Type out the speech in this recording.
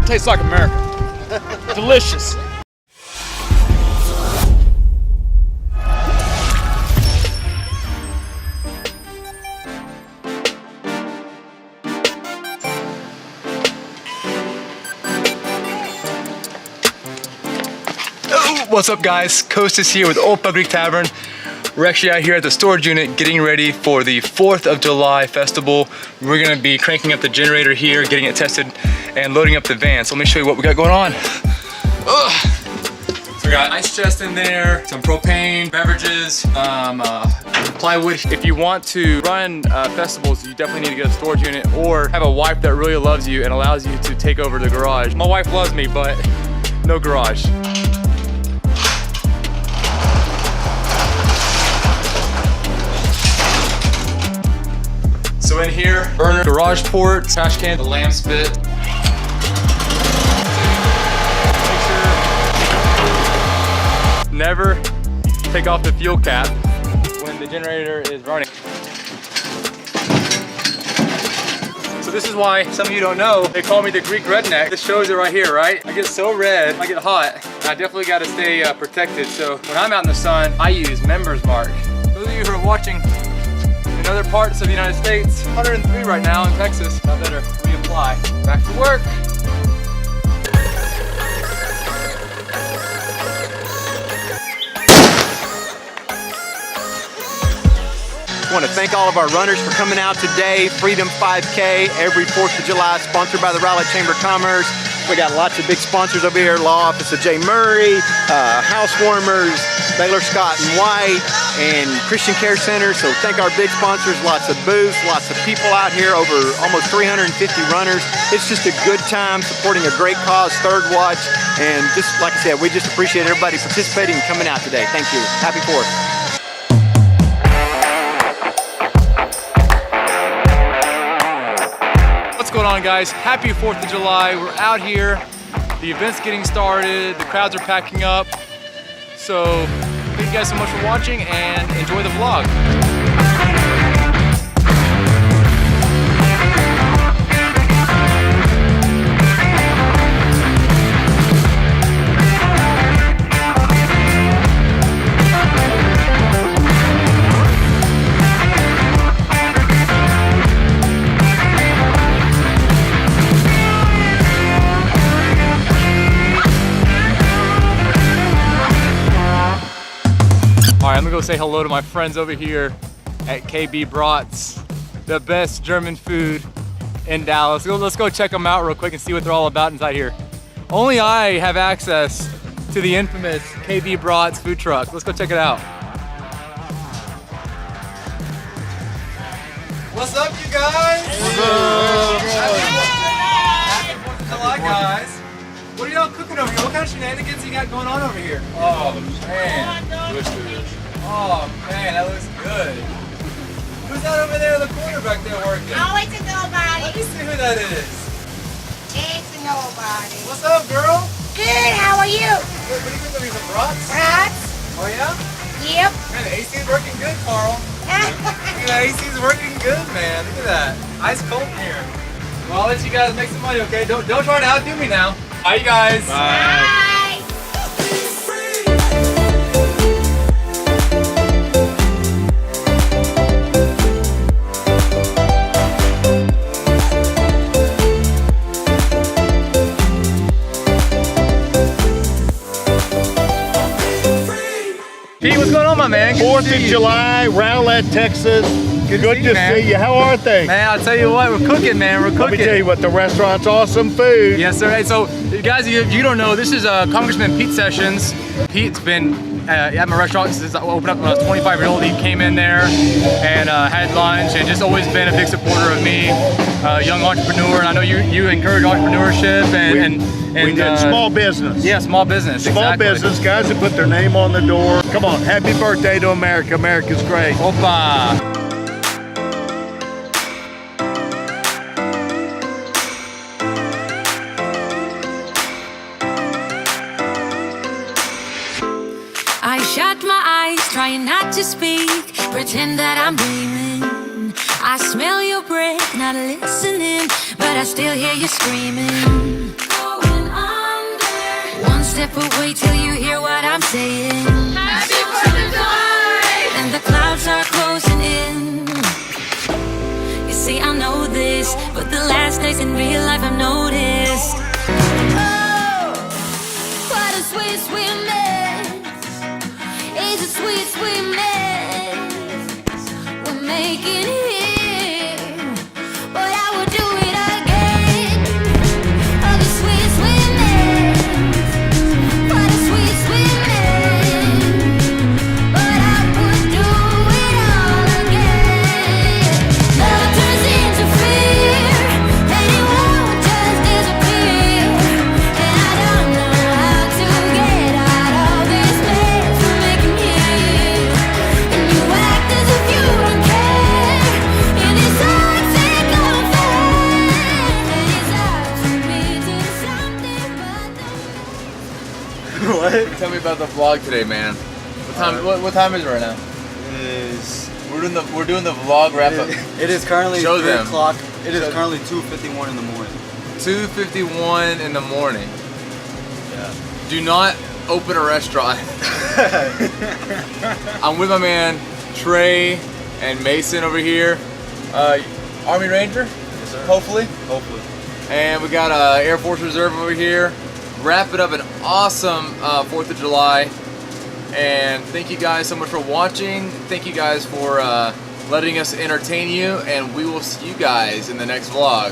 Tastes like America. Delicious. What's up guys, Kostas here with Old Pub Creek Tavern. We're actually out here at the storage unit getting ready for the 4th of July festival. We're gonna be cranking up the generator here, getting it tested, and loading up the van. So let me show you what we got going on. So we got ice chest in there, some propane, beverages, plywood. If you want to run festivals, you definitely need to get a storage unit or have a wife that really loves you and allows you to take over the garage. My wife loves me, but no garage. So in here, burner, garage port, trash can, the lamb spit. Make sure never take off the fuel cap when the generator is running. So this is why some of you don't know, they call me the Greek redneck. This shows it right here, right? I get so red, I get hot. I definitely gotta stay protected. So when I'm out in the sun, I use 5DMark. Those of you who are watching in other parts of the United States, 103 right now in Texas. I better reapply. Back to work. I want to thank all of our runners for coming out today. Freedom 5K every 4th of July, sponsored by the Rowlett Chamber of Commerce. We got lots of big sponsors over here. Law Office of J. Murray, Housewarmers, Baylor Scott and White, and Christian Care Center. So thank our big sponsors, lots of booths, lots of people out here, over almost 350 runners. It's just a good time supporting a great cause, Third Watch. And just like I said, we just appreciate everybody participating and coming out today. Thank you. Happy 4th. What's going on guys? Happy 4th of July. We're out here. The event's getting started. The crowds are packing up. So thank you guys so much for watching and enjoy the vlog. All right, I'm gonna go say hello to my friends over here at KB Brats, the best German food in Dallas. Let's go check them out real quick and see what they're all about inside here. Only I have access to the infamous KB Brats food truck. Let's go check it out. What's up, you guys? What's up? Happy 4th of July, guys. What are y'all cooking over here? What kind of shenanigans you got going on over here? Oh, man. Oh, man, that looks good. Who's that over there in the corner back there working? Oh, it's a nobody. Let me see who that is. It's a nobody. What's up, girl? Good, how are you? What are you cooking? Some brats? Brats? Oh, yeah? Yep. Man, the AC is working good, Carl. The AC is working good, man. Look at that. Ice cold in here. Well, I'll let you guys make some money, okay? Don't try to outdo me now. Bye, you guys. Bye. Pete, what's going on, my man? 4th of July, Rowlett, Texas. Good to see you. How are things? Man, I'll tell you what, we're cooking, man. We're cooking. Let me tell you what, the restaurant's awesome food. Yes, sir. Hey, so, guys, if you don't know, this is Congressman Pete Sessions. Pete's been at my restaurant since I opened up when I was 25-year-old. He came in there and had lunch and just always been a big supporter of me. Young entrepreneur, and I know you encourage entrepreneurship and we did small business. Yeah, small business. Small business, guys that put their name on the door. Come on, happy birthday to America. America's great. Opa. I shut my eyes, trying not to speak, pretend that I'm dreaming. I smell your breath, not listening, but I still hear you screaming. One step away till you hear what I'm saying. Happy 4th of July! And the clouds are closing in. You see, I know this, but the last days in real life I've noticed. Oh, what a sweet, sweet mess. It's a sweet, sweet mess we're making here, but I would do it again. Oh, the sweet, sweet mess. What a sweet, sweet mess. But I would do it all again. Love turns into fear, and it won't just disappear. And I don't know how to get out of this mess we're making here. And you act as if you don't care. And it's hard to go fair. And it's hard for me to do something but don't. What? Tell me about the vlog today, man. What time is it right now? We're doing the vlog wrap up. It is currently Show 3 them. o'clock. It is currently 2:51 in the morning. 2:51 in the morning. Yeah. Do not open a restaurant. I'm with my man Trey and Mason over here. Army Ranger, Yes, sir. hopefully. Hopefully. And we got Air Force Reserve over here. Wrapping up an awesome 4th of July. And thank you guys so much for watching. Thank you guys for letting us entertain you. And we will see you guys in the next vlog.